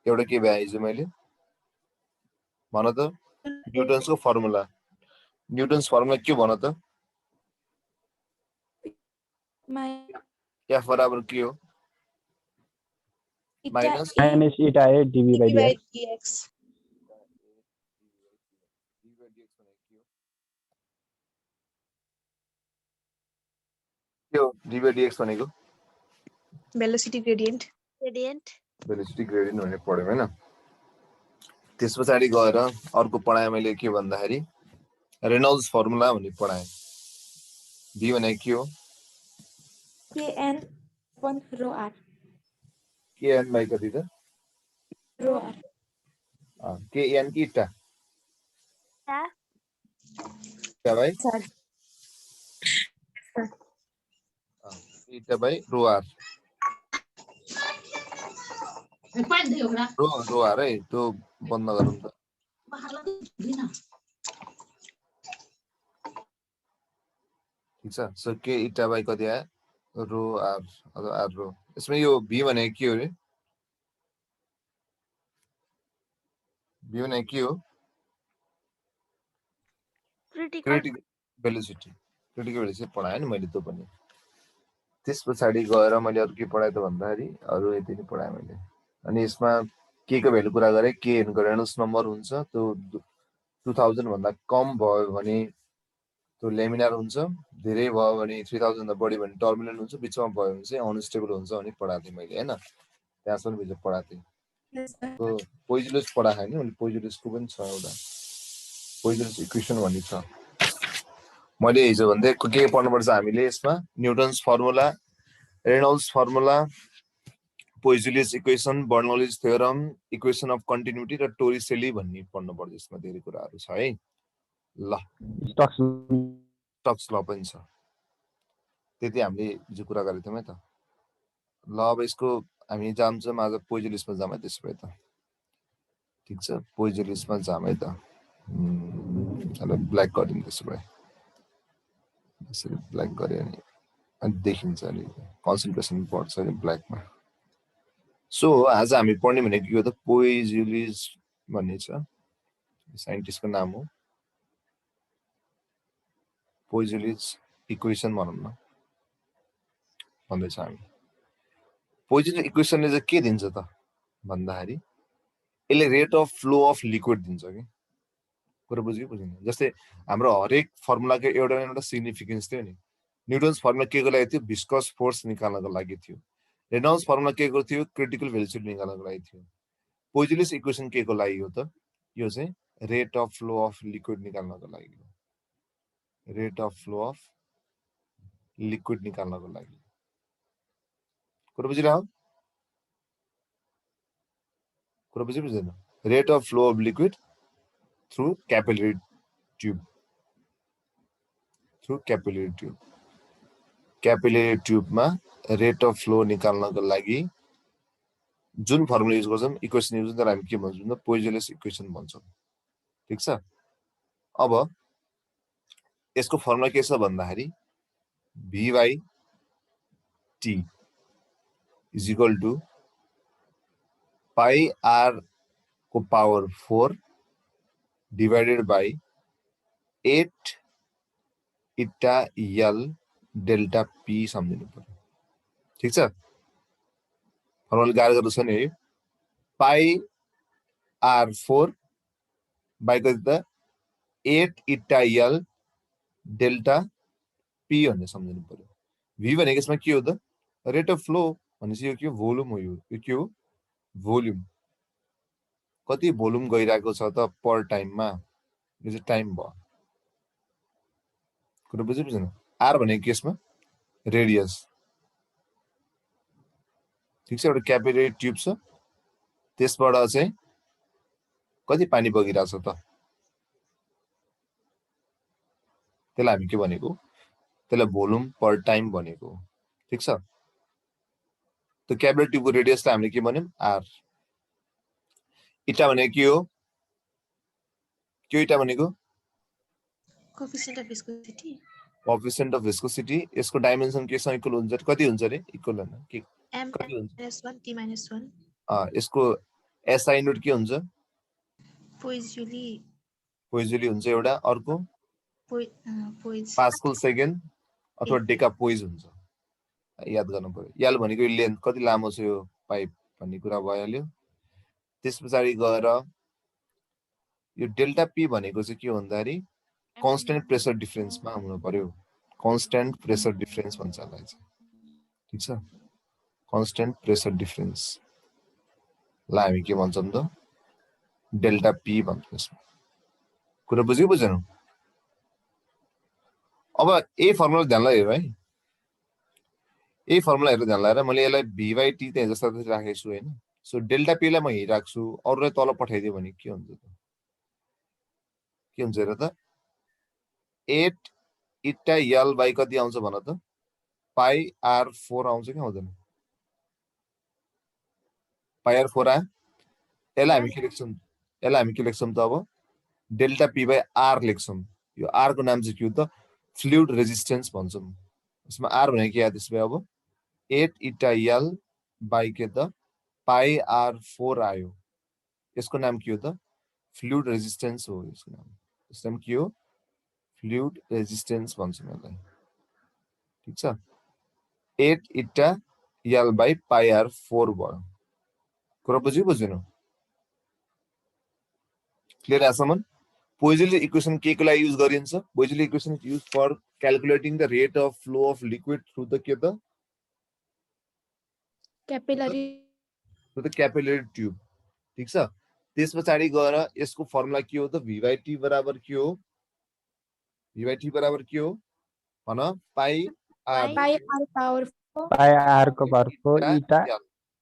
एउटा के भए हिजो मैले भन त न्युटन्सको फर्मुला न्युटन्स फर्मुला के भन त F बराबर के हो माइनस माइनस इटा ए डिभी बाइ dx के हो डी बाइ डिएक्स भनेको भेलोसिटी ग्रेडियन्ट भेलोसिटी ग्रेडियन्ट भनेर पढ्यौँ हैन त्यस पछाडि गएर अर्को पढाएँ मैले के भन्दाखेरि रेनॉल्ड्स फर्मुला भन्ने पढाएँ v भनेको के हो kn upon rho r kn by कति त rho r kn कि eta eta by sir eta by rho r rho r है त्यो बन्द गरौँ त ठीक छ सो के इटा बाइ कति आयो रो आर अथवा आर रो यसमा यो v भनेको के हो रे v भनेको के हो क्रिटिकल भेलोसिटी पढाएँ नि मैले त्यो पनि त्यस पछाडि गएर मैले अरु के पढाएँ त भन्दाखेरि अरु यति नै पढाएँ मैले अनि यसमा के को भ्यालु कुरा गरे के को रेनॉल्ड्स नम्बर हुन्छ त्यो 2000 भन्दा कम भयो भने त्यो लेमिनार हुन्छ धेरै भयो भने 3000 भन्दा बढी भने टर्मिनल हुन्छ बिचमा भयो भने चाहिँ अनस्टेबल हुन्छ अनि पढाएको थिएँ मैले हैन त्यहाँसम्म भित्र पढाएको थिएँ त्यो पोइजनस पढाएँ नि मैले पोइजनसको पनि छ एउटा पोइजनस इक्वेसन भन्ने छ मैले हिजो भन्दै के पढ्नुपर्छ हामीले यसमा Newton's formula Reynolds formula poisonous equation Bernoulli's theorem equation of continuity र टोरिसेली भन्ने पढ्नुपर्छ यसमा धेरै कुराहरू छ है ल स्टक्स ल पनि छ त्यति हामीले जो कुरा गरेको थियौँ है त ल अब यसको हामी जान्छौँ आज पोइजनसमा जाम है त्यसो भए त ठीक छ पोइजनसमा जाम है त अब ब्ल्याक गरिदिउँ त्यसो भए यसरी ब्ल्याक गरे अनि देखिन्छ अनि कन्सन्ट्रेसन बढ्छ नि ब्ल्याकमा सो आज हामी पढ्ने भनेको यो त पोइजनस भन्ने छ साइन्टिस्टको नाम हो पोइजनस इक्वेसन भनौँ न भन्दैछ हामी पोइजनस इक्वेसनले चाहिँ के दिन्छ त भन्दाखेरि यसले rate of flow of liquid दिन्छ कि कुरा बुझ्यो कि बुझ्दैन जस्तै हाम्रो हरेक फर्मुलाको एउटा न एउटा सिग्निफिकेन्स थियो नि न्युटन्स फर्मुला के को लागि थियो भिस्कस फोर्स निकाल्नको लागि थियो रेनॉल्ड्स फर्मुला के को थियो क्रिटिकल भेलोसिटी निकाल्नको लागि थियो पोइजनस इक्वेसन के को लागि हो त यो चाहिँ rate of flow of liquid निकाल्नको लागि हो rate of flow of liquid निकाल्नको लागि कुरा बुझिरह्यो कुरा बुझ्दैन rate of flow of liquid through capillary tube capillary ट्युबमा रेट अफ फ्लो निकाल्नको लागि जुन फर्मुला युज गर्छौँ इक्वेसन युज गर्दा हामी के भन्छौँ त पोइजनस इक्वेसन भन्छौँ ठीक छ अब यसको फर्मुला के छ भन्दाखेरि v by t is equal to pi r को power 4 divided by 8 eta l delta p सम्झिनु पर्यो ठीक छ फर्मुला गाह्रो गर्नु छ नि है पाई r4 बाइ कति त 8 इटा l डेल्टा p भन्ने सम्झिनु पर्यो v भनेको यसमा के हो त रेट अफ फ्लो भनेपछि यो के हो भोल्युम हो यो के हो भोल्युम कति भोल्युम गइरहेको छ त पर टाइममा यो चाहिँ टाइम भयो कुरा बुझ्यो बुझ्दैन आर भनेको केसमा रेडियस ठीक छ एउटा क्यापिलरी ट्युब छ त्यसबाट चाहिँ कति पानी बगिरहेछ त त्यसलाई हामी के भनेको त्यसलाई भोल्युम पर टाइम भनेको ठीक छ त्यो क्यापिलरी ट्युबको रेडियसलाई हामीले के भन्यौं आर इटा भनेको के हो के इटा भनेको कोएफिसिएन्ट अफ विस्कोसिटी यसको डाइमेन्सन केसँग इक्वल हुन्छ कति हुन्छ रे इक्वल हैन के m - 1 t - 1 यसको एसआई नोट के हुन्छ Poiseuille. पोइजुली हुन्छ एउटा अर्को Poise. पास्कल सेकेन्ड अथवा ए। डेका पोइज हुन्छ याद गर्नु पर्यो यल भनेको लेन्थ कति लामो छ यो पाइप भन्ने कुरा भइहाल्यो त्यसपछि गएर यो डेल्टा पी भनेको चाहिँ के भन्दाखेरि कन्स्टेन्ट प्रेसर डिफरेन्समा हुनु पर्यो कन्स्टेन्ट प्रेसर डिफरेन्स भन्छ यसलाई चाहिँ ठीक छ कन्स्टेन्ट प्रेसर डिफरेन्स ला हामी के भन्छौँ त डेल्टा पी भन्छौँ यसमा कुरा बुझ्यो बुझेनौ अब ए फर्मुला ध्यानलाई हेरौँ है ए फर्मुला हेरेर ध्यान लगाएर मैले यसलाई भी बाई टी त्यहाँ जस्ता राखेको छु होइन सो डेल्टा पी लाई म यहीँ राख्छु अरूलाई तल पठाइदियो भने के हुन्छ त के हुन्छ हेर त 8 इटा यल बाई कति आउँछ भन त पाई आर 4 आउँछ कि आउँदैन पाई आर 4 आयो यसलाई हामी के लेख्छौँ त अब डेल्टा पी बाई आर लेख्छौँ यो आर को नाम चाहिँ के हो त फ्लुइड रेजिस्टेन्स भन्छौँ यसमा आर भनेको के आयो त्यसमा अब 8 इटा यल बाई के त पाई आर 4 आयो यसको नाम के हो त फ्लुइड रेजिस्टेन्स हो यसको नाम के हो फ्लुइड रेजिस्टेन्स भन्छौँ यसलाई ठीक छ 8 eta L by pi are 4 भयो कुरा बुझ्यो बुझेन क्लियर आसम्म पोइजनली इक्वेसन के को लागि युज गरिन्छ Poiseuille equation is used for calculating the rate of flow of liquid through the के त Capillary. Through the capillary tube ठीक छ त्यसपछि गएर यसको फर्मुला के हो त v बाई टी बराबर के हो v बाई टी बराबर के हो भन pi r Pi r power 4 pi r को power 4 eta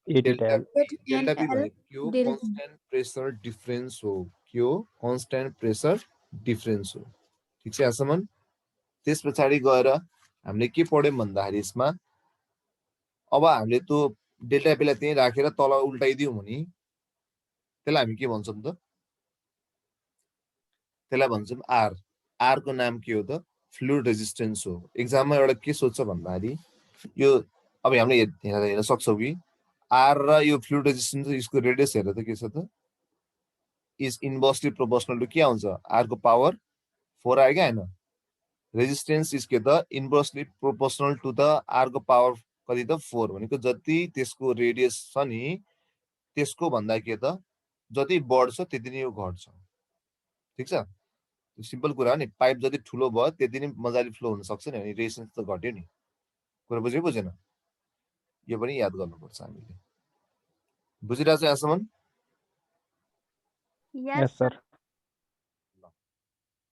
delta at P भनेको के हो कन्स्टेन्ट प्रेसर डिफरेन्स हो के हो कन्स्टेन्ट प्रेसर डिफरेन्स हो ठीक छ यहाँसम्म त्यसपछि गएर हामीले के पढ्यौँ भन्दाखेरि यसमा अब हामीले त्यो डेल्टा पी लाई त्यही राखेर तल उल्टाइदियौँ भने त्यसलाई हामी के भन्छौँ त त्यसलाई भन्छौँ आर आर को नाम के हो त फ्लुइड रेजिस्टेन्स हो एक्जाममा एउटा के सोध्छ भन्दाखेरि यो अब हामीले हेर्न सक्छौँ कि आर र यो फ्लुइड रेजिस्टेन्स यसको रेडियस हेरेर त के छ त इज इन्भर्सली प्रोपोर्सनल टु के आउँछ आर को पावर 4 आयो क्या होइन रेजिस्टेन्स इज के त inversely proportional to the r को पावर कति त 4 भनेको जति त्यसको रेडियस छ नि त्यसको भन्दा के त जति बढ्छ त्यति नै यो घट्छ ठीक छ सिम्पल कुरा हो नि पाइप जति ठुलो भयो त्यति नै मजाले फ्लो हुन सक्छ नि अनि रेजिस्टेन्स त घट्यो नि कुरा बुझ्यो बुझेन यो पनि याद गर्नुपर्छ हामीले बुझिरहेको छ यहाँसम्म यस सर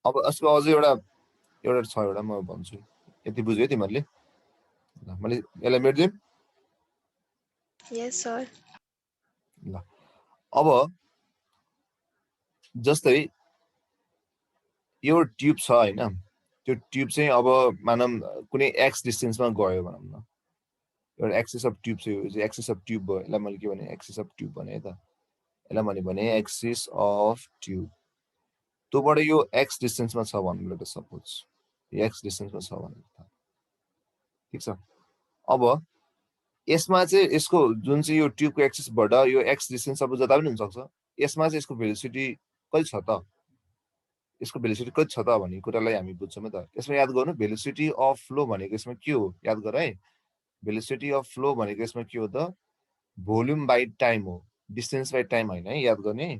अब यसको अझै एउटा छ एउटा म भन्छु यति बुझ्यो तिमीहरूले ल मैले यसलाई मेट्दिउँ Yes, sir. ल अब जस्तै यो ट्युब छ हैन त्यो ट्युब चाहिँ अब मानम कुनै एक्स डिस्टेन्समा गयो भनौँ न एउटा एक्सिस अफ ट्युब चाहिँ एक्सिस अफ ट्युब भयो यसलाई मैले के भने एक्सिस अफ ट्युब भने है त यसलाई मैले भने एक्सिस अफ ट्युब त्योबाट यो एक्स डिस्टेन्समा छ भन्नु त सपोज यो एक्स डिस्टेन्समा छ भने ठीक छ अब यसमा चाहिँ यसको जुन चाहिँ यो ट्युबको एक्सिसबाट यो एक्स डिस्टेन्स अब जता पनि हुन सक्छ यसमा चाहिँ यसको भेलोसिटी कति छ त यसको भेलोसिटी कति छ त भन्ने कुरालाई हामी बुझ्छौँ त यसमा याद गर्नु भेलोसिटी अफ फ्लो भनेको यसमा के हो याद गर है भेलोसिटी अफ फ्लो भनेको यसमा के हो त भोल्युम बाइ टाइम हो डिस्टेन्स बाइ टाइम हैन है याद गर्ने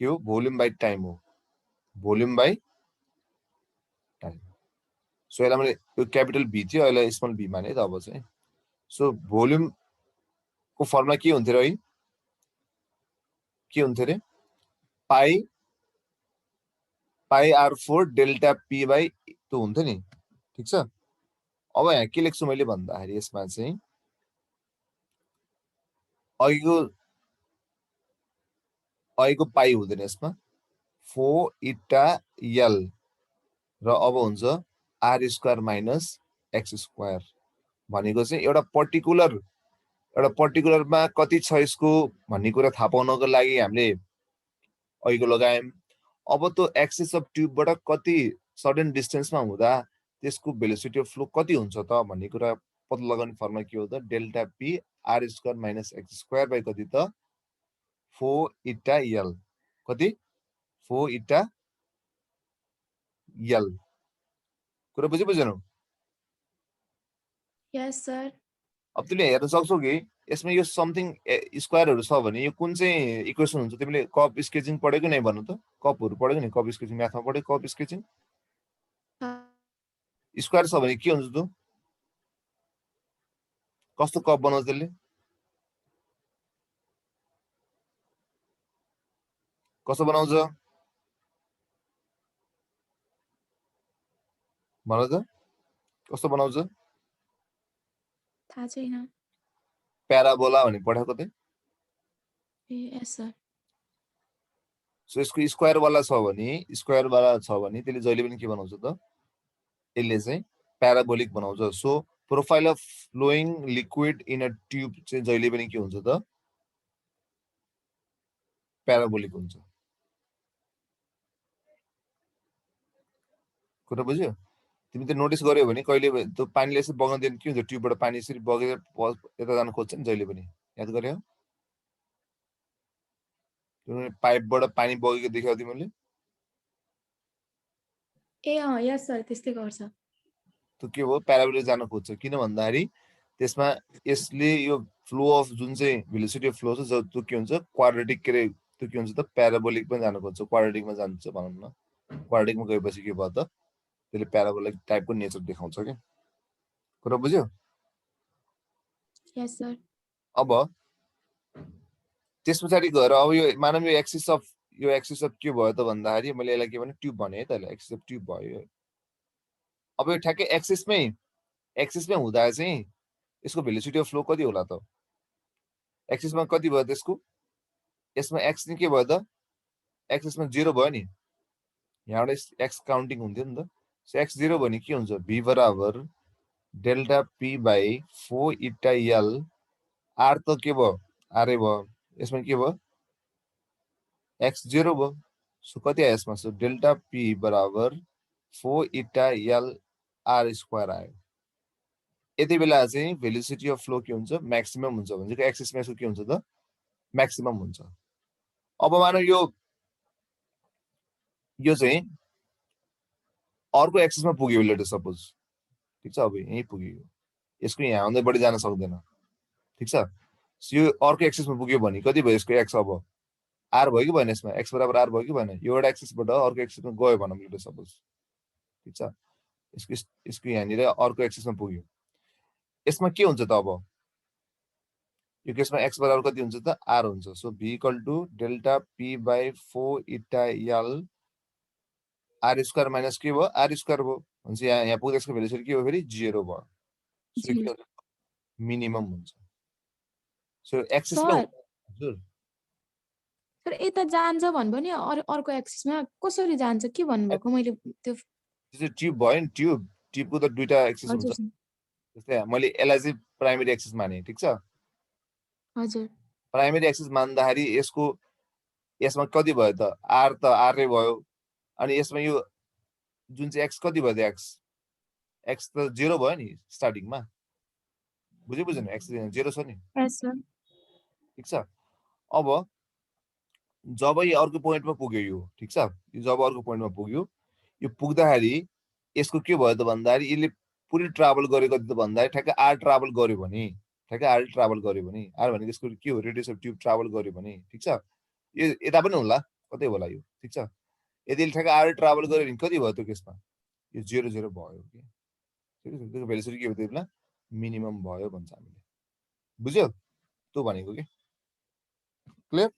के हो भोल्युम बाइ टाइम हो भोल्युम बाइ टाइम सो यसलाई मैले यो क्यापिटल भी थियो अहिले स्मल भी माने त अब चाहिँ सो भोल्युम को फर्मुला के हुन्थ्यो र है के हुन्थ्यो रे पाई पाई आर 4 डेल्टा पी बाई त्यो हुन्थ्यो नि ठीक छ अब यहाँ के लेख्छु मैले भन्दाखेरि यसमा चाहिँ अघिको पाई हुँदैन यसमा 4 इटा यल र अब हुन्छ r square minus x square भनेको चाहिँ एउटा पर्टिकुलरमा कति छ यसको भन्ने कुरा थाहा पाउनको लागि हामीले अघिको लगायौँ अब त्यो एक्सिस अफ ट्युबबाट कति सर्टेन डिस्टेन्समा हुँदा त्यसको भेलोसिटी अफ फ्लो कति हुन्छ त भन्ने कुरा पत्ता लगाउने फर्मुला के हो त delta P R square minus x square by कति त 4 इटा यल कति 4 इटा यल कुरा बुझेनौ Yes, sir. अब तिमीले हेर्न सक्छौ कि यसमा यो समथिङ स्क्वायरहरु छ भने यो कुन चाहिँ इक्वेसन हुन्छ तिमीले कप स्केचिङ पढेको नै भन्नु त कपहरु पढेको नि कप स्केचिङ म्याथमा पढेको कप स्केचिङ Uh, स्क्वायर छ भने के हुन्छ त कस्तो कप बनाउँछ त्यसले कसो बनाउँछ भन त कस्तो बनाउँछ थाहा छैन. प्याराबोला भने पढाएको त Yes, sir. सो यसको स्क्वायर वाला छ भने त्यसले जहिले पनि के बनाउँछ त यसले चाहिँ प्याराबोलिक बनाउँछ so profile of flowing liquid in a tube चाहिँ जहिले पनि के हुन्छ त प्याराबोलिक हुन्छ कुरा बुझ्यो तिमी त नोटिस गर्यौ भने कहिले त्यो पानीले यसरी बग्न दिनु के हुन्छ ट्युबबाट पानी यसरी बगेर यता जान खोज्छ नि जहिले पनि याद गर्यौ पाइपबाट पानी बगेको देख्यौ तिमीले Yes, sir. त्यस्तै गर्छ. त्यो के हो प्याराबोलिक जान खोज्छ किन भन्दाखेरि त्यसमा यसले यो फ्लो अफ जुन चाहिँ भेलोसिटी अफ फ्लो छ त्यो के हुन्छ क्वाड्रेटिक के त्यो के हुन्छ त प्याराबोलिक पनि जान खोज्छ क्वाड्रेटिकमा जान्छ भनौँ न क्वाड्रेटिकमा गएपछि के भयो त त्यसले प्याराबोलिक टाइपको नेचर देखाउँछ के कुरा बुझ्यो Yes, sir. अब त्यस पछाडि गएर अब यो मानव यो एक्सिस अफ के भयो त भन्दाखेरि मैले यसलाई के भने ट्युब भने है त एक्सिस अफ ट्युब भयो अब यो ठ्याक्कै एक्सिसमै हुँदा चाहिँ यसको भेलोसिटी अफ फ्लो कति होला त एक्सिसमा कति भयो त्यसको यसमा एक्स नि के भयो त एक्सिसमा 0 भयो नि यहाँबाट एक्स काउन्टिङ हुन्थ्यो नि त सो एक्स 0 भने के हुन्छ v बराबर delta p by 4 eta L are त के भयो आरै भयो यसमा के भयो एक्स 0 भयो सो कति आयो यसमा सो डेल्टा p बराबर 4 इटा यल आर स्क्वायर आयो यति बेला चाहिँ भेलोसिटी अफ फ्लो के हुन्छ म्याक्सिमम हुन्छ भनेको एक्सिसमा यसको के हुन्छ त म्याक्सिमम हुन्छ अब मानौ यो चाहिँ अर्को एक्सिसमा पुग्यो लेट सपोज ठीक छ अब यही पुग्यो यसको यहाँ आउँदै बढी जान सक्दैन ठीक छ यो अर्को एक्सिसमा पुग्यो भने कति भयो यसको एक्स अब आर भयो कि भएन यसमा एक्स बराबर आर भयो कि भएन यो एउटा एक्सिसबाट अर्को एक्सिसमा गयो भनौँ लेट सपोज ठीक छ यसको यहाँनिर अर्को एक्सिसमा पुग्यो यसमा के हुन्छ त अब यो केसमा एक्स बराबर कति हुन्छ त आर हुन्छ so v equal to delta p by 4 eta L are square minus के भयो आर स्क्वायर भयो भनेपछि यहाँ पुग्दा यसको भेलोसिटी के भयो फेरि 0 भयो सो मिनिमम हुन्छ सो एक्सिसमा हजुर तर यता जान्छ भन्नु नि अर्को एक्सिसमा कसरी जान्छ के भन्नुभएको मैले त्यो ट्युब भयो नि ट्युबको त दुईटा एक्सिस हुन्छ जस्तै मैले यसलाई चाहिँ प्राइमेरी एक्सिस माने ठीक छ हजुर प्राइमेरी एक्सिस मान्दाखेरि यसमा कति भयो त आर नै भयो अनि यसमा यो जुन चाहिँ एक्स कति भयो त एक्स त 0 भयो नि स्टार्टिङमा बुझेन एक्स 0 छ नि ठीक छ अब जब यो अर्को पोइन्टमा पुग्यो यो ठीक छ यो जब अर्को पोइन्टमा पुग्यो यो पुग्दाखेरि यसको के भयो त भन्दाखेरि यसले पुरै ट्राभल गरेको त भन्दाखेरि ठ्याक्कै आर ट्राभल गर्यो भने आर भनेको यसको के हो रेडियस अफ ट्युब ट्राभल गर्यो भने ठीक छ यो यता पनि होला कतै होला यो ठीक छ यदि ठ्याक्कै आर ट्राभल गर्यो भने कति भयो त्यो केसमा यो 0 0 भयो कि ठीक छ त्यसको भेलोसिटी के हो त्यो बेला मिनिमम भयो भन्छ हामीले बुझ्यो त्यो भनेको के क्लियर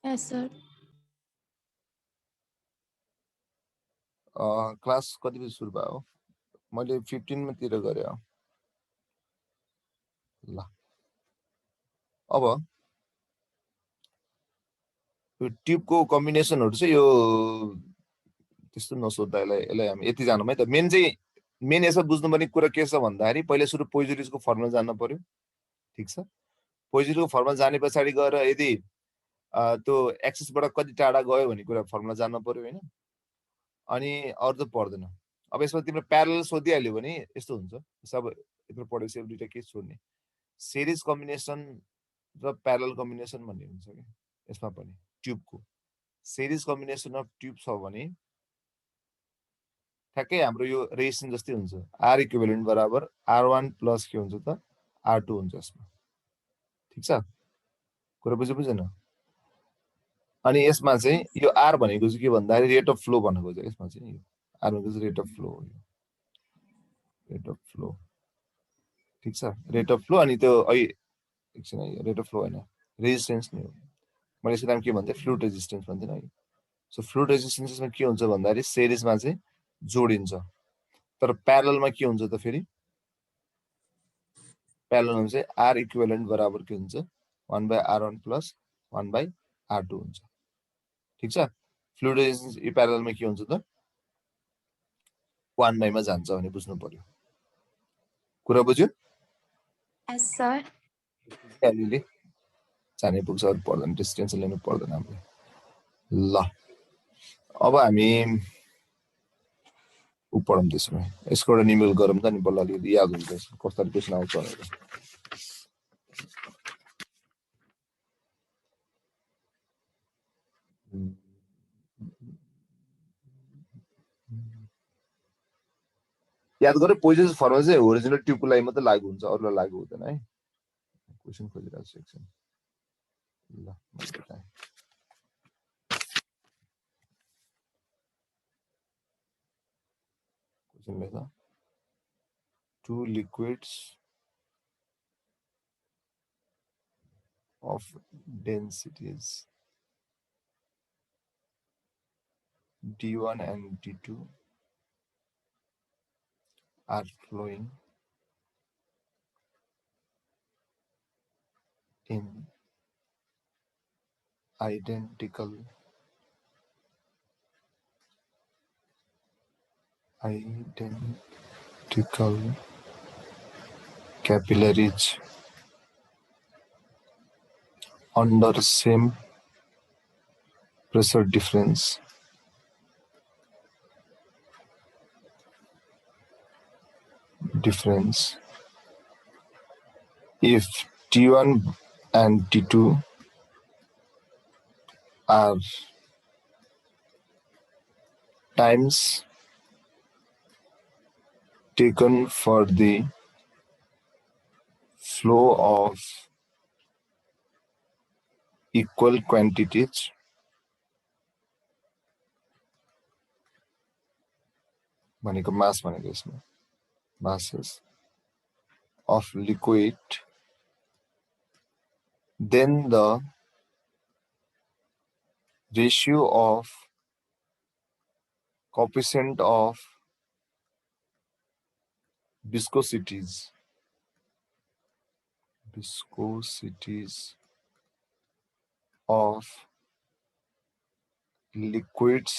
यस सर क्लास कति बजे सुरु भयो मैले 15 मा तिर गरे ल अब यो ट्युबको कम्बिनेसनहरु चाहिँ यो त्यस्तो नसोध्दा यसलाई हामी यति जान्नु है त मेन यसो बुझ्नुपर्ने कुरा के छ भन्दाखेरि पहिले सुरु पोइजोरिजको फर्मुला जान्न पर्यो ठीक छ पोइजोरिजको फर्मुला जाने पछाडि गएर यदि त्यो एक्सिसबाट कति टाढा गयो भन्ने कुरा फर्मुला जान्न पर्यो हैन अनि अरु त पर्दैन अब यसमा तिम्रो प्यारलल सोधिहाल्यो भने यस्तो हुन्छ सब यत्रो पढेपछि दुईटा के छोड्ने सिरिज कम्बिनेसन र प्यारल कम्बिनेसन भन्ने हुन्छ कि यसमा पनि ट्युबको सिरिज कम्बिनेसन अफ ट्युब छ भने ठ्याक्कै हाम्रो यो रेजिस्टेन्स जस्तै हुन्छ आर इक्विभ्यालेन्ट बराबर R1 प्लस के हुन्छ त R2 हुन्छ यसमा ठीक छ कुरा बुझेन अनि यसमा चाहिँ यो आर भनेको चाहिँ के भन्दाखेरि रेट अफ फ्लो भन्न खोजेको यसमा चाहिँ आर भनेको चाहिँ रेट अफ फ्लो हो रेट अफ फ्लो ठीक छ रेट अफ फ्लो अनि त्यो एकछिन रेट अफ फ्लो हैन रेजिस्टेन्स नि हो मैले यसको नाम के भन्थे फ्लुइड रेजिस्टेन्स भन्थे है सो फ्लुइड रेजिस्टेन्समा के हुन्छ भन्दाखेरि सिरिजमा चाहिँ जोडिन्छ तर प्यारललमा के हुन्छ त फेरि प्यारललमा चाहिँ आर इक्विभ्यालेन्ट बराबर के हुन्छ 1/R1 प्लस 1/R2 हुन्छ ठीक छ फ्लुइड रेजिस्टेन्स यो प्यारललमा के हुन्छ त 1/मा जान्छ भने बुझ्नु पर्यो कुरा बुझ्यो Yes, sir. अलिअलि जाने पुग्छ अरू पर्दैन त्यस टेन्सन लिनु पर्दैन हामीले ल अब हामी पढौँ त्यसमा यसको एउटा निमेल गरौँ त नि बल्ल अलिकति याद हुन्छ कस्तो क्वेसन आउँछ भनेर याद गरे पोइजन फर्मुला चाहिँ ओरिजिनल ट्युबको लागि मात्रै लागु हुन्छ अरूलाई लागु हुँदैन है क्वेसन खोजिरहेको छु एकछिन ल क्वेसन लेख two liquids of densities D1 and D2 are flowing in identical capillaries under same pressure difference if T1 and T2 are times taken for the flow of equal quantities भनेको मास भनेको यसमा masses of liquid then the ratio of coefficient of viscosities of liquids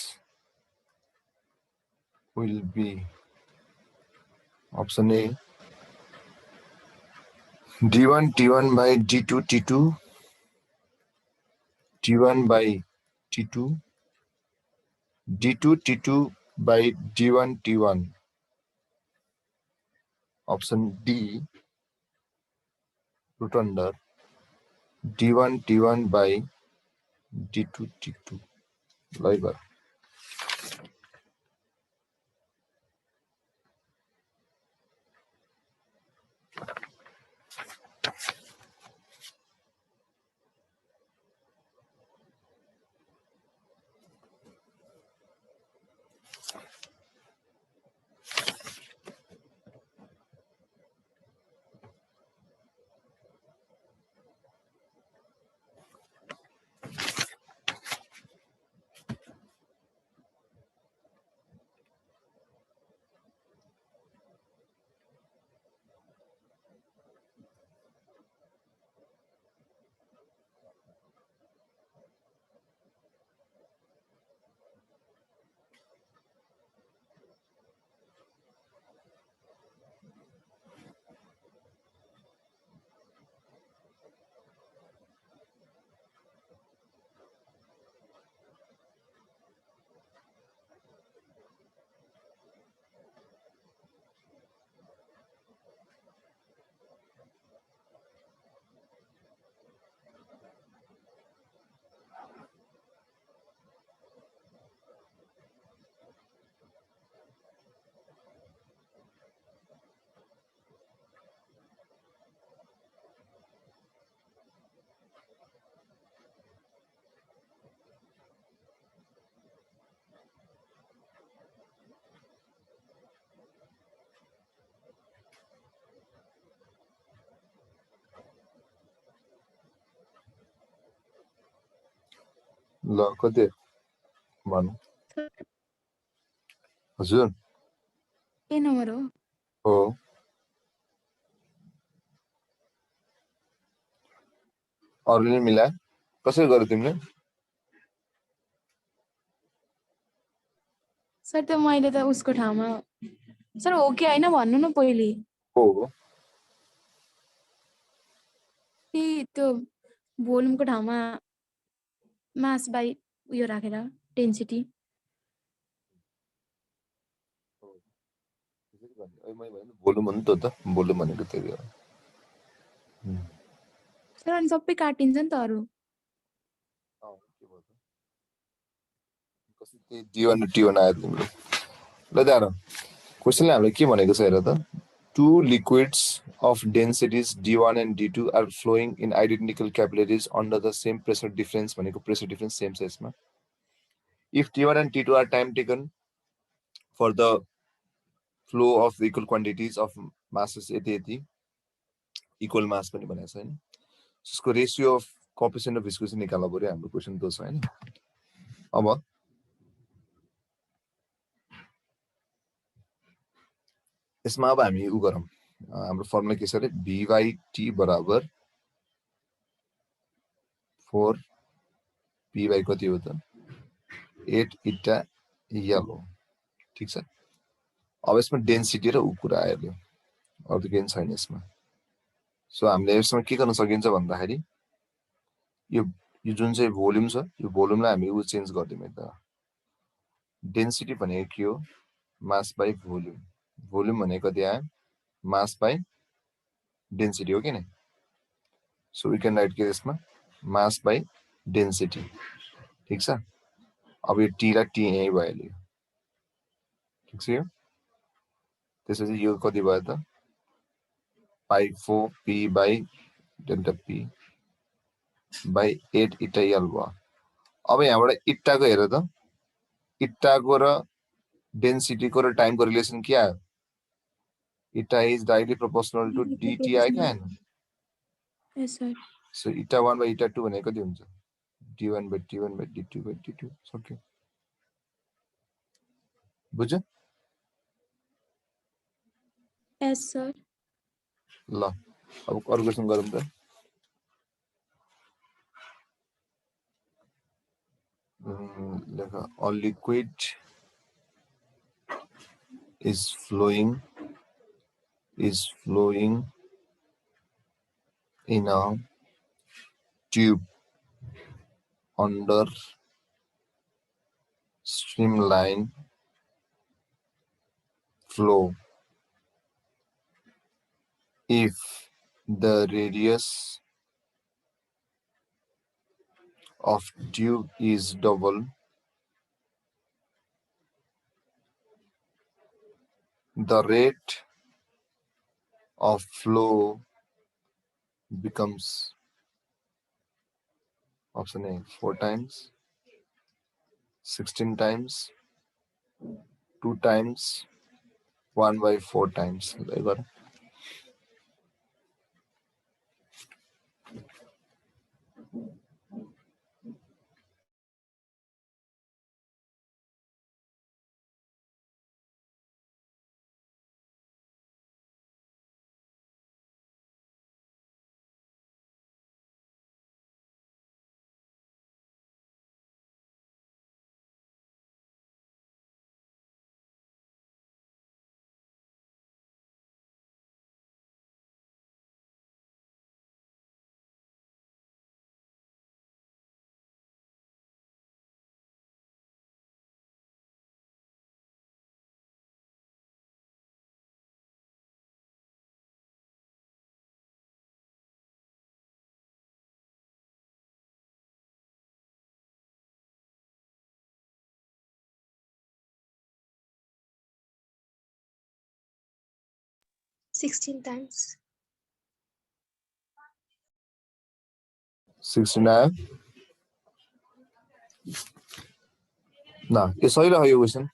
will be option A D1 T1 by D2 T2 T1 by T2 D2 T2 by D1 T1 option D root under D1 T1 by D2 T2 labor ल कति भन्नु हजुर ए number हो हो अरूले मिला कसरी गर्यो तिमीले सर त्यो मैले त उसको ठाउँमा सर हो कि होइन भन्नु न पहिले हो त्यो भोल्युमको ठाउँमा मास बाई उयो राखेर डेन्सिटी भोल्युम हो नि त भोल्युम भनेको त्यही हो सर अनि सबै काटिन्छ नि त अरू D1 र T1 आयो तिम्रो ल दारो क्वेसनले हामीलाई के भनेको छ हेर त two liquids of densities D1 and D2 are flowing in identical capillaries under the same pressure difference भनेको pressure difference same छ यसमा if T1 and T2 are time taken for the flow of the equal quantities of masses यति equal mass पनि भनेको छ हैन यसको ratio of coefficient of viscosity निकाल्नु पर्यो हाम्रो क्वेशन त्यो छ हैन अब यसमा अब हामी उ गरौँ हाम्रो फर्मुला के छ रे v/t बराबर 4 p by कति हो त 8 इटा यल हो ठीक छ अब यसमा डेन्सिटी र उ कुरा आयो अरु त केही छैन यसमा सो हामीले यसमा के गर्न सकिन्छ भन्दाखेरि यो जुन चाहिँ भोल्युम छ यो भोल्युमलाई हामी उ चेन्ज गर्दियौ त डेन्सिटी भनेको के हो मास बाइ भोल्युम भोल्युम भनेको कति आयो मास बाइ डेन्सिटी हो कि नै सो वी क्यान राइट के यसमा मास बाइ डेन्सिटी ठीक छ अब यो टी र टी यही भयो ठीक छ यो त्यसपछि यो कति भयो त pi 4 p by delta p by 8 eta यल भयो अब यहाँबाट इटाको हेर त इटाको र डेन्सिटीको र टाइमको रिलेसन के आयो eta is directly proportional to dt आयो के आएन यस सर सो इटा 1 बाइ इटा 2 भनेको कति हुन्छ d1 by t1 by d2 by d2 सक्यो बुझ्यो यस सर ल अब अरु क्वेशन गरौँ त लेख a liquid is flowing in a tube under streamline flow if the radius of tube is double the rate of flow becomes option A 4 times 16 times 2 times 1 by 4 times like 16 times. 69 न यो सही रह्यो यो question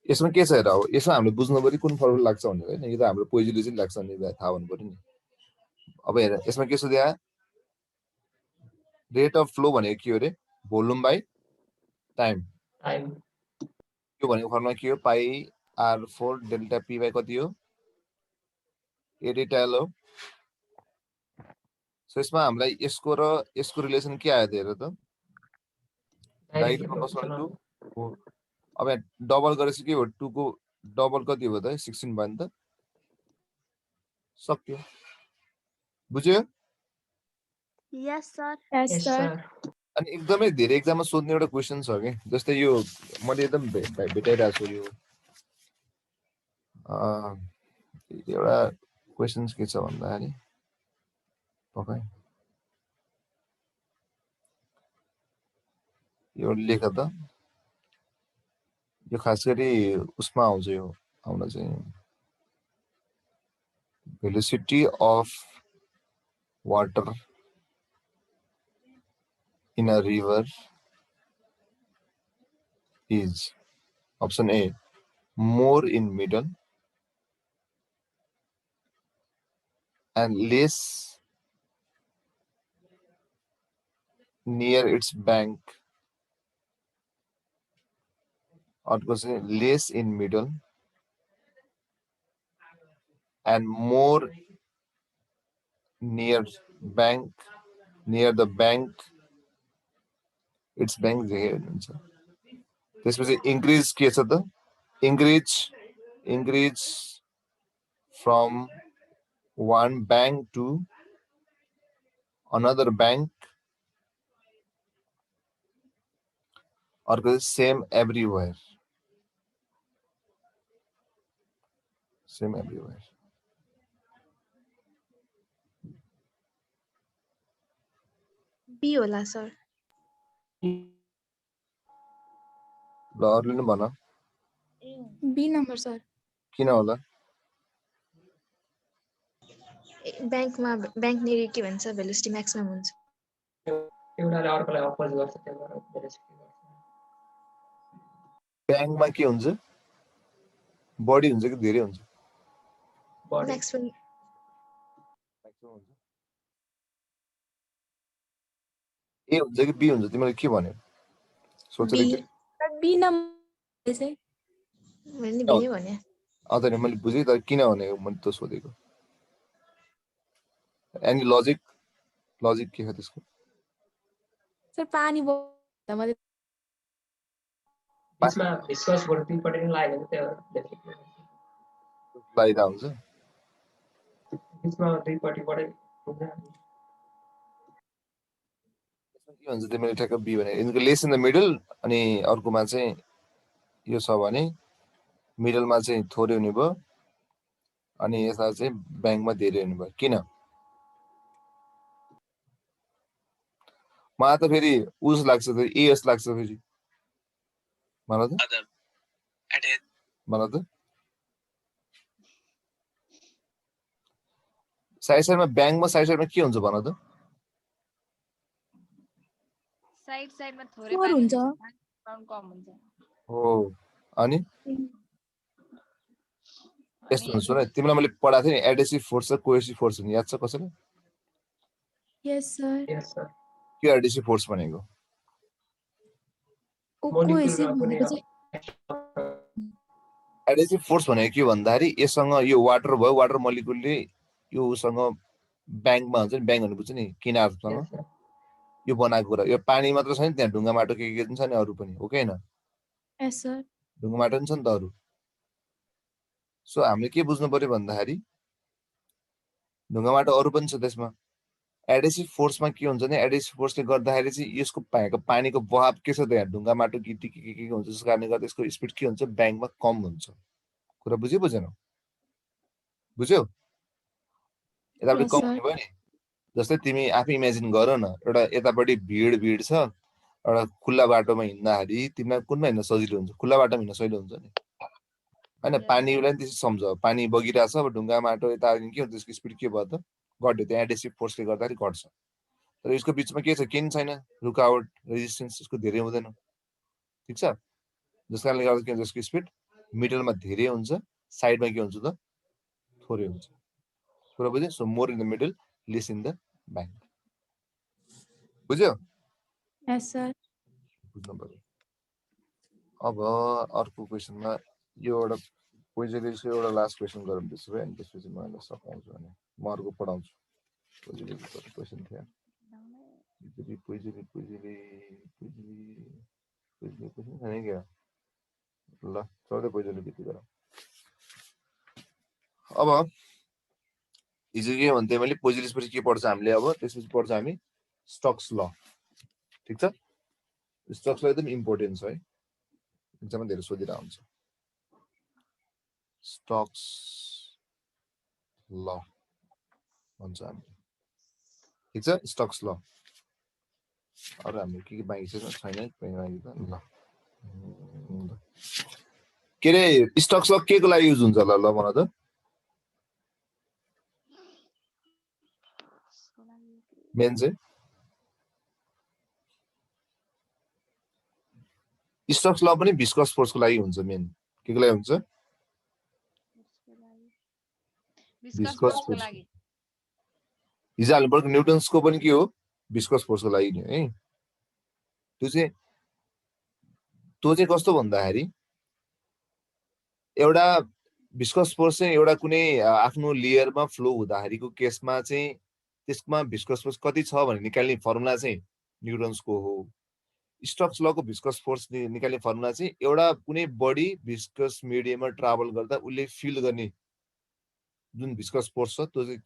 यसमा के छ हेर अब यसमा हामीले बुझ्नु पर्यो कुन फर्मुला लाग्छ भनेर हैन यो त हाम्रो पोइजनले चाहिँ लाग्छ नि थाहा हुनु पर्यो नि अब हेर यसमा के सोध्या रेट अफ फ्लो भनेको के हो रे भोल्युम बाइ टाइम टाइम यो भनेको फर्मुला के हो पाई r4 डेल्टा p बाई कति हो 80 टेल हो सो यसमा हामीलाई यसको र यसको रिलेसन के आयो त हेर त डाइरेक्ट प्रोपोर्सनल टु 4 अब यहाँ डबल गरेपछि के हो 2 को डबल कति हो त 16 भयो नि त सक्यो बुझ्यो Yes, sir. यस यस सर सर अनि एकदमै धेरै एक्जाममा सोध्ने एउटा क्वेसन छ के जस्तै यो मैले एकदम भेटाइरहेको छु यो एउटा क्वेसन के छ भन्दाखेरि पकाइ यो लेख त यो खास गरी उसमा आउँछ यो आउन चाहिँ velocity of water in a river is option A more in middle and less near its bank or less in middle and more near the bank its bank there त्यसपछि increase के छ त increase from one bank to another bank or same everywhere B होला, sir. ल अरूले नि भन be number sir किन होला ब्याङ्कमा ब्याङ्कनेरि के भन्छ भेलोसिटी म्याक्सिमम हुन्छ एउटाले अर्कोलाई अपोज गर्छ त्यही भएर भेलोसिटी गर्छ ब्याङ्कमा के हुन्छ बढी हुन्छ कि धेरै हुन्छ बडी म्याक्सिमम ए हुन्छ कि बी हुन्छ तिमीले के भन्यो सोचेर B बी नम्बर चाहिँ मैले नि B नै भने अझ नि मैले बुझेँ तर किन भनेको मैले त सोधेको एनी लजिक के हो त्यसको सर पानी मैले बिचमा डिस्कसबाट दुईपट्टि पनि लाग्यो भने त्यो भेलोसिटी लाइदा हुन्छ बिचमा दुईपट्टिबाटै हुन्छ के भन्छ तिमीले ठ्याक्क बी भने यिनको लेस इन द मिडल अनि अर्कोमा चाहिँ यो छ भने मिडलमा चाहिँ थोरै हुने भयो अनि यसमा चाहिँ ब्याङ्कमा धेरै हुने भयो किन मलाई त फेरि उस लाग्छ त ए जस्तो लाग्छ फेरि मलाई त साइडमा ब्याङ्कमा साइडमा के हुन्छ भन त साइडमा थोरै फोर पानी हुन्छ ग्राउन्ड कम हुन्छ हो अनि यस्तो अनि हुन्छ सुन तिमीलाई मैले पढाएको थिएँ नि एडेसिभ फोर्स र कोहेसिभ फोर्स हुने याद छ कसैलाई यस सर यस सर के एडेसिभ फोर्स भनेको कोहेसिभ भनेको चाहिँ एडेसिभ फोर्स भनेको के भन्दाखेरि यससँग यो वाटर भयो वाटर मोलिकुलले यो उसँग ब्याङ्कमा हुन्छ नि ब्याङ्क भन्नु बुझ्छ नि किनारसँग यस सर यो बनाएको कुरा यो पानी मात्र छैन त्यहाँ ढुङ्गा माटो के छ नि अरू पनि हो कि होइन यस सर ढुङ्गा माटो पनि छ नि त अरू सो हामीले के बुझ्नु पर्यो भन्दाखेरि ढुङ्गा माटो अरू पनि छ त्यसमा एडेसिभ फोर्समा के हुन्छ भने एडेसिभ फोर्सले गर्दाखेरि चाहिँ यसको पानीको बहाव के छ त यहाँ ढुङ्गा माटो गिटी के हुन्छ त्यस कारणले गर्दा यसको स्पिड के हुन्छ ब्याङ्कमा कम हुन्छ कुरा बुझेन बुझ्यौ यतापट्टि Yes, कम sir. हुने भयो नि जस्तै तिमी आफै इमेजिन गर न एउटा यतापट्टि भिड छ एउटा खुल्ला बाटोमा हिँड्दाखेरि तिमीलाई कुनमा हिँड्न सजिलो हुन्छ खुल्ला बाटोमा हिँड्न सजिलो हुन्छ नि होइन पानीलाई त्यसै सम्झ पानी बगिरहेछ अब ढुङ्गा माटो यता के हुन्छ त्यसको स्पिड के भयो त घट्यो त्यो एडेसिभ फोर्सले गर्दाखेरि घट्छ तर यसको बिचमा के छ केही छैन रुकावट रेजिस्टेन्स यसको धेरै हुँदैन ठिक छ जस कारणले गर्दा के हुन्छ यसको स्पिड मिडलमा धेरै हुन्छ साइडमा के हुन्छ त थोरै हुन्छ कुरा बुझ्यो so more in the middle less in the bank बुझ्यो Yes, sir. बुझ्नु पर्यो अब अर्को क्वेसनमा यो एउटा पोइजोलिसको एउटा लास्ट क्वेसन गरौँ त्यसो भए अनि त्यसपछि म यसलाई सकाउँछु भने म अर्को पढाउँछु पोइजोलिसको कति क्वेसन थियो पोइजोली क्वेसन छैन क्या ल चौधै पोइजोली बित्ति गरौँ अब हिजो के भन्थेँ मैले पोइजोलिसपछि के पढ्छ हामीले अब त्यसपछि पढ्छ हामी स्टक्स ल ठिक छ स्टक्स ल एकदम इम्पोर्टेन्ट छ है एक्जाममा धेरै सोधिरहेको हुन्छ स्टक्स ल भन्छ हामीले ठिक छ स्टक्स ल अरू हाम्रो के बाँकी छैन बाँकी त ल के अरे स्टक्स ल के को लागि युज हुन्छ ल भन त मेन चाहिँ स्टक्स ल पनि भिस्कस फोर्सको लागि हुन्छ मेन के को लागि हुन्छ विस्कस फोर्सको लागि हिजो हाल्नुपर्छ न्युटन्सको पनि के हो भिस्कस फोर्सको लागि नि है त्यो चाहिँ कस्तो भन्दाखेरि एउटा भिस्कस फोर्स चाहिँ एउटा कुनै आफ्नो लेयरमा फ्लो हुँदाखेरिको केसमा चाहिँ त्यसमा भिस्कस फोर्स कति छ भनेर निकाल्ने फर्मुला चाहिँ न्युटन्सको हो स्टक्स लको भिस्कस फोर्स निकाल्ने फर्मुला चाहिँ एउटा कुनै बडी भिस्कस मिडियममा ट्राभल गर्दा उसले फिल गर्ने जुन भिस्कस फोर्स छ त्यो चाहिँ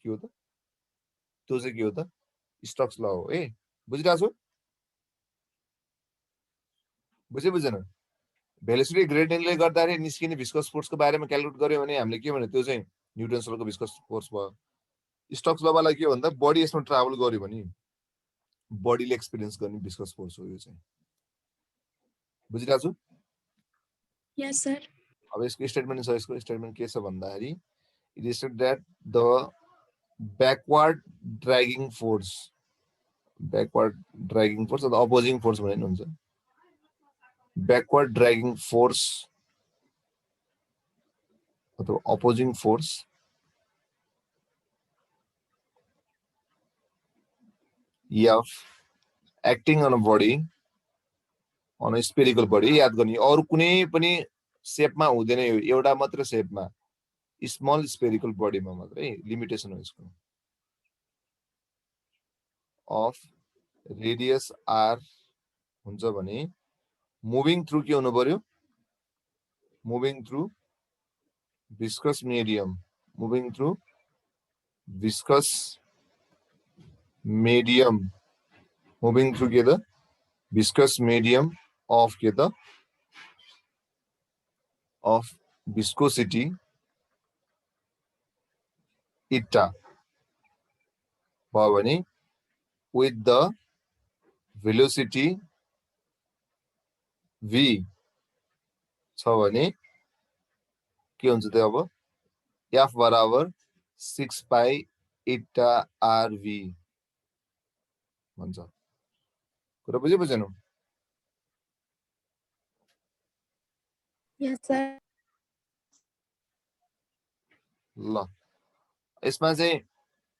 के हो त स्टक्स ल हो है बुझिरहेको छु बुझेन भेलोसिटी ग्रेडियन्टले गर्दाखेरि निस्किने भिस्कस फोर्सको बारेमा क्यालकुलेट गर्यो भने हामीले के भन्यो त्यो चाहिँ न्युटन्स लको भिस्कस फोर्स भयो स्टक्स लवालाई के भन्दा बडी यसमा ट्राभल गर्यो भने बडीले एक्सपिरियन्स गर्ने भिस्कस फोर्स हो यो चाहिँ बुझिरहेको छु यस सर अब यसको स्टेटमेन्ट छ यसको स्टेटमेन्ट के छ भन्दाखेरि it is that the backward dragging force अथवा अपोजिङ फोर्स भने हुन्छ backward dragging force or opposing force F acting on a body on a spherical body याद गर्ने अरु कुनै पनि शेपमा हुँदैन यो एउटा मात्र शेपमा स्मल स्फेरिकल बडीमा मात्रै लिमिटेसन हो यसको अफ रेडियस r हुन्छ भने moving through के हुनु पर्यो moving through viscous medium moving through viscous medium moving through के त viscous medium of के त of viscosity eta भयो भने with the velocity v छ भने के हुन्छ त अब f बराबर 6 पाई eta rv भन्छ कुरा बुझेनौ यस सर ल यसमा चाहिँ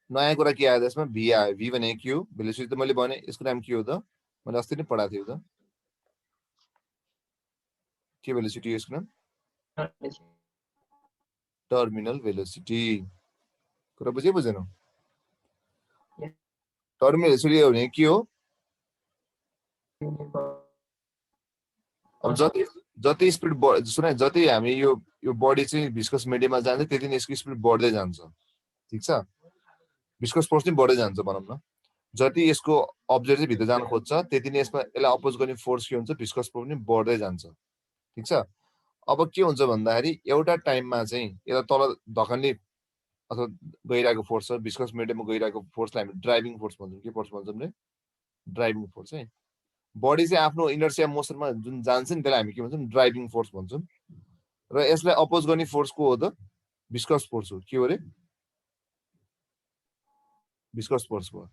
नयाँ कुरा के आयो यसमा v आयो v भनेको के हो भेलोसिटी त मैले भने यसको नाम के हो त मैले अस्ति नै पढाएको थिएँ त के भेलोसिटी हो यसको नाम टर्मिनल भेलोसिटी कुरा बुझेनौ टर्मिनल भेलोसिटी हो भने के हो अब जति स्पिड सुन जति हामी यो बडी चाहिँ भिस्कस मिडियममा जान्छ त्यति नै यसको स्पिड बढ्दै जान्छ ठीक छ भिस्कस फोर्स पनि बढ्दै जान्छ भनौं न जति यसको अब्जेक्ट चाहिँ भित्र जान खोज्छ त्यति नै यसमा यसलाई अपोज गर्ने फोर्स के हुन्छ भिस्कस फोर्स पनि बढ्दै जान्छ ठीक छ अब के हुन्छ भन्दाखेरि एउटा टाइममा चाहिँ यसलाई तल धकन्ने अथवा गइरहेको फोर्स छ भिस्कस मिडियममा गइरहेको फोर्सलाई हामी ड्राइभिङ फोर्स भन्छौँ के फोर्स भन्छौँ नि ड्राइभिङ फोर्स है बडी चाहिँ आफ्नो इनर्सिया मोसनमा जुन जान्छ नि त्यसलाई हामी के भन्छौँ ड्राइभिङ फोर्स भन्छौँ र यसलाई अपोज गर्ने फोर्स को हो त भिस्कस फोर्स हो के हो रे भिस्कस फोर्स हो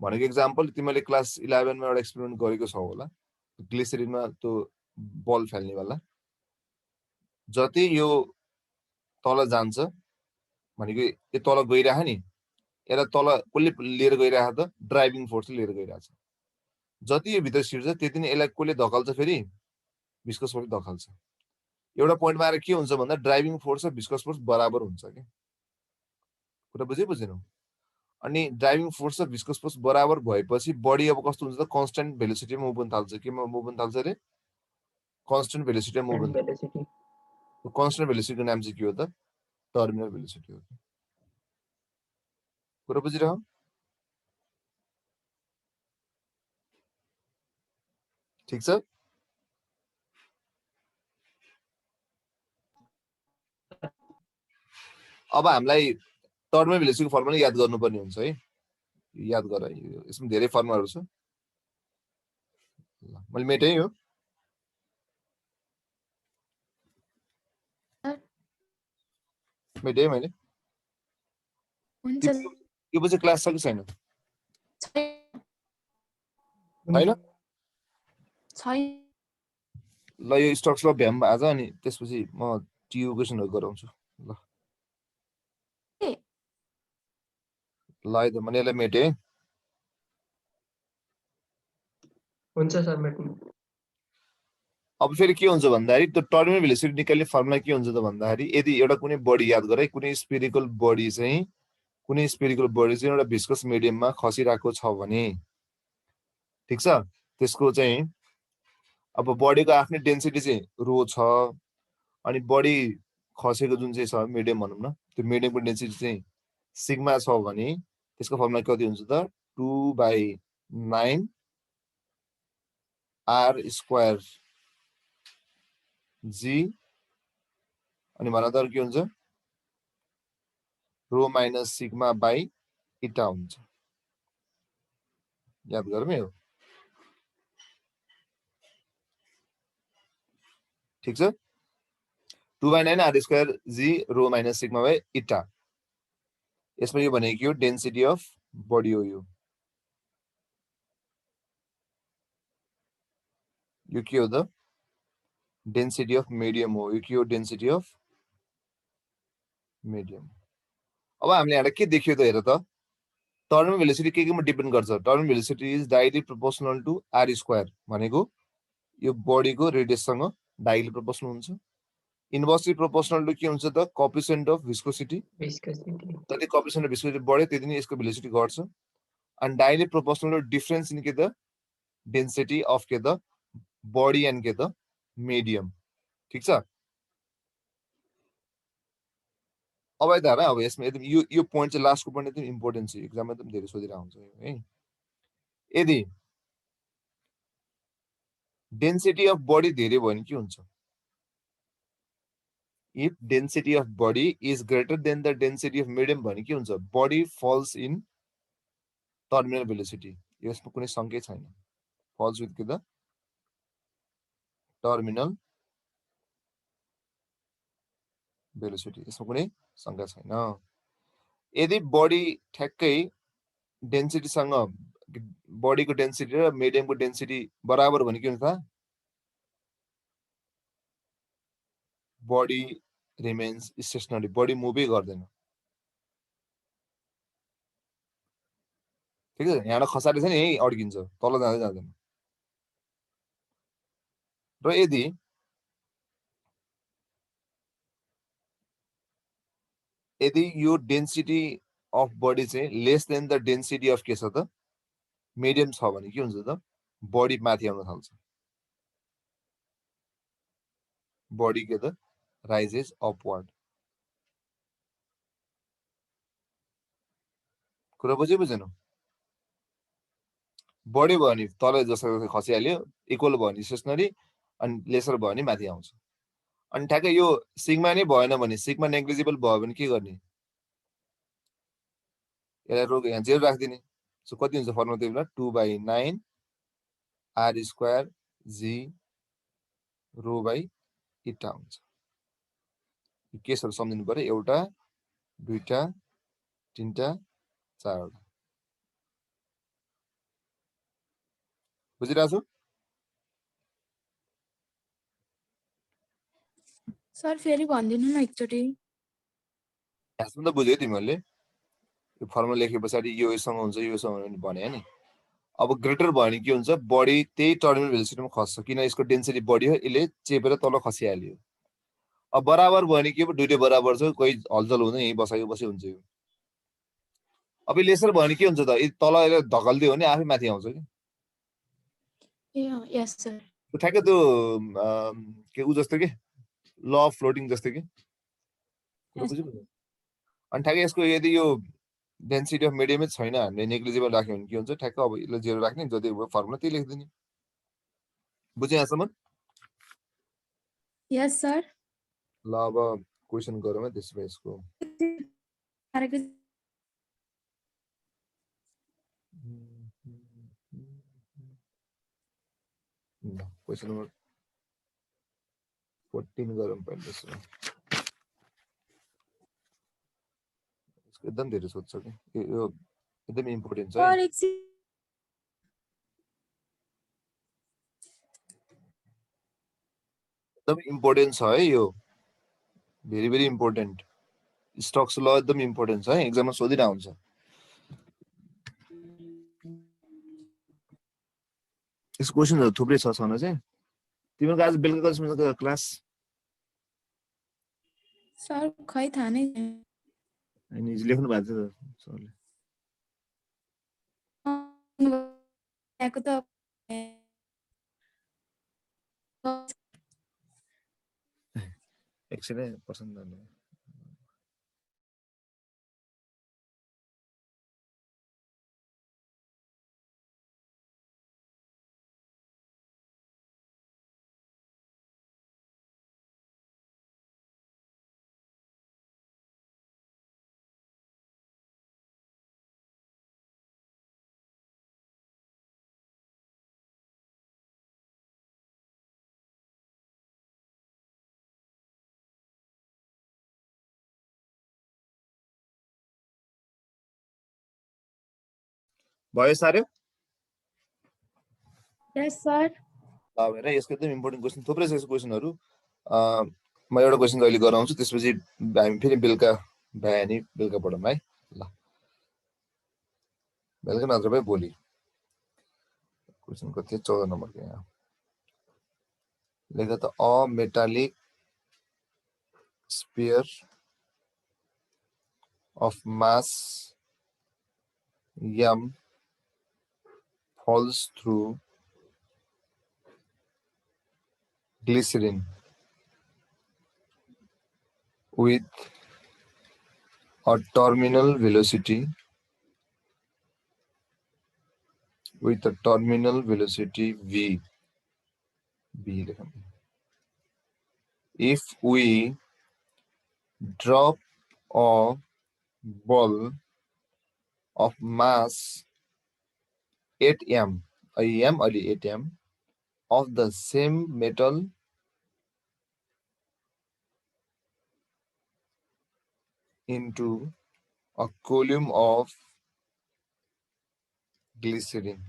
भनेको एक्जाम्पल तिमीले क्लास 11 मा एउटा एक्सपेरिमेन्ट गरेको छौ होला ग्लिसरिनमा त्यो बल फाल्ने वाला जति यो तल जान्छ भनेको यो तल गइराछ नि यसलाई तल कसले लिएर गइराछ त ड्राइभिङ फोर्सले लिएर गइराछ जति यो भित्र छिर्छ त्यति नै यसलाई कसले धकाल्छ फेरि भिस्कस फोर्स दखल्छ एउटा पोइन्टमा आएर के हुन्छ भन्दा ड्राइभिङ फोर्स र भिस्कस फोर्स बराबर हुन्छ के कुरा बुझेनौ अनि ड्राइभिङ फोर्स र भिस्कस फोर्स बराबर भएपछि बडी अब कस्तो हुन्छ त कन्स्ट्यान्ट भेलोसिटीमा मुभ हुन थाल्छ केमा मुभ हुन थाल्छ रे कन्स्ट्यान्ट भेलोसिटीमा मुभ हुन भेलोसिटी कन्स्ट्यान्ट भेलोसिटीको नाम चाहिँ के हो त टर्मिनल भेलोसिटी हो कुरा बुझिरह ठीक छ अब हामीलाई टर्मिनल भेलोसिटीको फर्मुला याद गर्नुपर्ने हुन्छ है याद गर यसमा धेरै फर्मुलाहरू छ ल मैले मेटेँ हो मेटेँ मैले हुन्छ यो पछि क्लास छ कि छैन हैन छैन ल यो स्टक्स ल भ्याम आज अनि त्यसपछि म टियु क्वेशनहरु गराउँछु ल ल है त मैले यसलाई मेटेँ हुन्छ सर मेट्नु अब फेरि के हुन्छ भन्दाखेरि त्यो टर्मिनल भेलोसिटी निकाल्ने फर्मुला के हुन्छ त भन्दाखेरि यदि एउटा कुनै बडी याद गरे कुनै स्फेरिकल बडी चाहिँ एउटा भिस्कस मिडियममा खसिरहेको छ भने ठीक छ त्यसको चाहिँ अब बडीको आफ्नै डेन्सिटी चाहिँ रो छ अनि बडी खसेको जुन चाहिँ छ मिडियम भनौँ न त्यो मिडियमको डेन्सिटी चाहिँ सिग्मा छ भने त्यसको फर्मुला कति हुन्छ त 2/9 r स्क्वायर g अनि भन त के हुन्छ रो माइनस सिग्मा बाई इटा हुन्छ याद गरौँ यो ठीक छ 2/9 r square g rho minus sigma by eta यसमा यो भनेको डेन्सिटी अफ बडी हो यो के हो त डेन्सिटी अफ मिडियम हो यो के हो डेन्सिटी अफ मिडियम अब हामीले यहाँ के देखियो त हेर त टर्मिनल भेलोसिटी केमा डिपेन्ड गर्छ terminal velocity is directly proportional to r square भनेको यो बडीको रेडियससँग डाइरेक्टली प्रोपोर्सनल हुन्छ इन्भर्सली प्रोपोर्सनल टु के हुन्छ त कोएफिसिएन्ट अफ भिस्कोसिटी जति कोएफिसिएन्ट अफ भिस्कोसिटी बढ्यो त्यति नै यसको भेलोसिटी घट्छ अनि directly proportional to difference in के त डेन्सिटी अफ के त बडी एन्ड के त मिडियम ठीक छ अब यता अब यसमा एकदम यो पोइन्ट चाहिँ लास्टको पोइन्ट एकदम इम्पोर्टेन्ट छ एक्जाममा एकदम धेरै सोधिरहेको हुन्छ है यदि डेन्सिटी अफ बडी धेरै भयो भने के हुन्छ if density of body is greater than the density of medium भने के हुन्छ body falls in terminal velocity यसमा कुनै संकेत छैन फल्स विथ के त टर्मिनल भेलोसिटी यसमा कुनै शंका छैन यदि बडी ठ्याक्कै डेन्सिटीसँग बडीको डेन्सिटी र मिडियमको डेन्सिटी बराबर भने के हुन्छ बडी रिमेन्स स्टेशनरी बडी मुभै गर्दैन ठीक छ यहाँ खसारे छ नि यही अड्किन्छ तल जाँदै जाँदैन र यदि यो डेन्सिटी अफ बडी चाहिँ less than the density of के छ त मिडियम छ भने के हुन्छ त बडी माथि आउन थाल्छ बडी के त राइजेस अपवर्ड कुरा बुझेनौ बडी भयो भने तल जसरी खसिहाल्यो इक्वल भयो भने स्टेशनरी अनि लेसर भयो भने माथि आउँछ अनि ठ्याक्कै यो सिग्मा नै भएन भने सिग्मा नेग्लिजिबल भयो भने के गर्ने यसलाई रोक यहाँ 0 राख्दिने सो कति हुन्छ फर्मुला त्यही बेला 2/9 r square g rho by eta हुन्छ यो केसहरु सम्झिनु पर्यो एउटा दुईटा तीनटा चारवटा बुझिरहेको छु सर फेरि भन्दिनु न एकचोटी यसमा त बुझ्यौ तिमीहरुले यो फर्मुला लेखे पछाडी यो यससँग हुन्छ यो यससँग भने नि अब ग्रेटर भयो भने के हुन्छ बडी त्यही टर्मिनल भेलोसिटीमा खस्छ किन यसको डेन्सिटी बढी हो यसले चेपेर तल खसिहाल्यो अब बराबर भयो भने के दुईटै बराबर छ कोही हलचल हुँदैन यही बसाइ बसी हुन्छ यो अब लेसर भयो भने के हुन्छ त तल यसले धकल्दियो भने आफै माथि आउँछ कि यस सर ठ्याक्कै त्यो के उ जस्तो के ल अफ फ्लोटिङ जस्तो के कुरा बुझ्यो अनि ठ्याक्कै यसको यदि यो डेन्सिटी अफ मिडियमै छैन हामीले नेग्लिजिबल राख्यो भने के हुन्छ ठ्याक्क अब यसले 0 राख्ने जति फर्मुला त्यही लेखिदिने बुझ्यो यहाँसम्म यस सर ल अब क्वेसन गरौँ है त्यसो भए यसको क्वेसन नम्बर 14 गरौँ पहिले त्यसो भए यसको एकदम धेरै सोध्छ कि यो एकदम इम्पोर्टेन्ट छ है सर एकछिन एकदम इम्पोर्टेन्ट छ है यो भेरी भेरी इम्पोर्टेन्ट स्टक्स ल एकदम इम्पोर्टेन्ट छ है एक्जाममा सोधिरहेको हुन्छ यस क्वेसनहरु थुप्रै छ छन चाहिँ तिमीहरुको आज बेलुका कतिसम्म क्लास सर खै थाहा नै अनि लेख्नु भएको छ सरले आएको त एकछिन है पसन्द गर्नु भयो सार्यो यस सर अब हेर यसको एकदम इम्पोर्टेन्ट क्वेसन थुप्रै छ यसको क्वेसनहरु म एउटा क्वेसन अहिले गराउँछु त्यसपछि हामी फेरि बेलुका भए नि बेलुका पढौँ है ल बेलुका नत्र भए भोलि क्वेसन कति 14 नम्बरको यहाँ लेख त a metallic sphere of mass m falls through glycerin with a terminal velocity v. If we drop a ball of mass 8 m, 8 m of the same metal into a column of glycerin,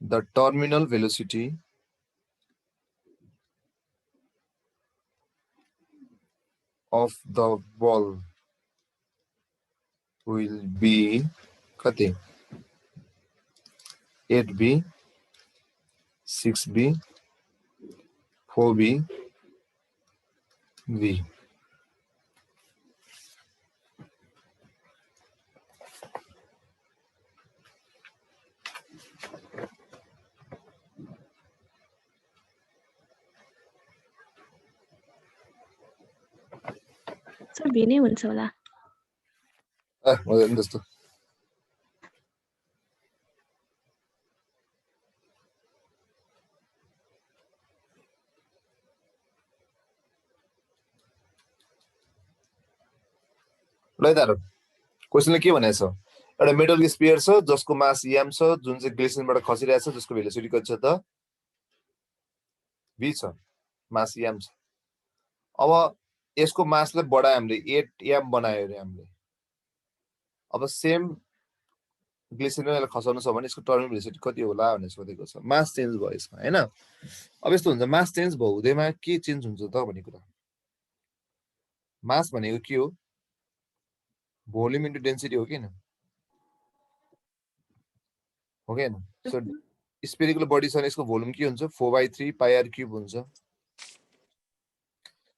the terminal velocity of the ball will be kati 8b 6b 4b v. Sir भिनै हुन्छ होला हुँदैन त्यस्तो ल दारो क्वेसनले के भनेको छ एउटा मेटलको स्फियर छ जसको मास m छ जुन चाहिँ ग्लिसरिनबाट खसिरहेछ जसको भेलोसिटी कति छ त v छ मास m छ अब यसको मासलाई बढायो हामीले 8m बनायो रे हामीले अब सेम ग्लिसरिनलाई खसाउनु छ भने यसको टर्मिनल भेलोसिटी कति होला भनेर सोधेको छ मास चेन्ज भयो यसमा हैन अब यस्तो हुन्छ मास चेन्ज भयो हुँदैमा के चेन्ज हुन्छ त भन्ने कुरा मास भनेको के हो भोल्युम इन्टु डेन्सिटी हो किन हो कि हैन सो स्फेरिकल बडी छ भने यसको भोल्युम के हुन्छ 4/3 पाई आर क्यूब हुन्छ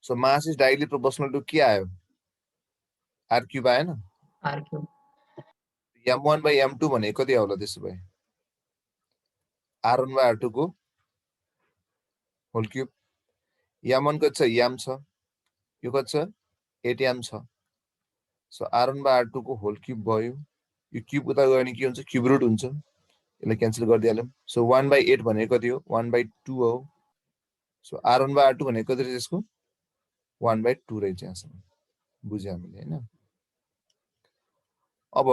so mass is directly proportional to के आयो आर क्यूब आएन r cube m1 by m2 भने कति आउला त्यसो भए r1 by r2 को होल क्यूब m1 कति छ m छ यो कति छ 8m छ सो r1 by r2 को होल क्यूब भयो यो क्यूब उता गयो भने के हुन्छ क्यूब रुट हुन्छ यसलाई क्यान्सल गरिदिहालौं सो 1/8 भनेको कति हो 1/2 हो सो r1 by r2 भनेको कति रहेछ यसको 1/2 रहेछ यहाँसम्म बुझ्यौ हामीले हैन अब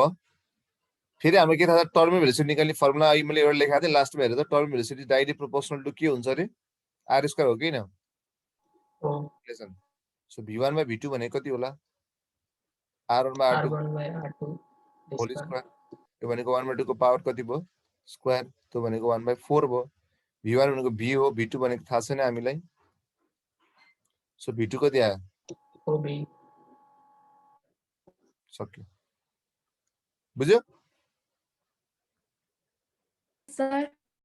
फेरि हाम्रो के थाहा छ टर्मिनल भेलोसिटी निकाल्ने फर्मुला अहिले मैले एउटा लेखाएको थिएँ लास्टमा हेरेर त terminal velocity directly proportional to के हुन्छ रे r स्क्वायर हो कि हैन हो सो v1 by v2 भनेको कति होला r1 by r2 r1 by r2 whole square यो भनेको 1/2 को पावर कति भयो स्क्वायर त्यो भनेको 1/4 भयो v1 भनेको v हो v2 भनेको थाहा छैन हामीलाई सो v2 कति आयो OB सक्यो बुझ्यो सर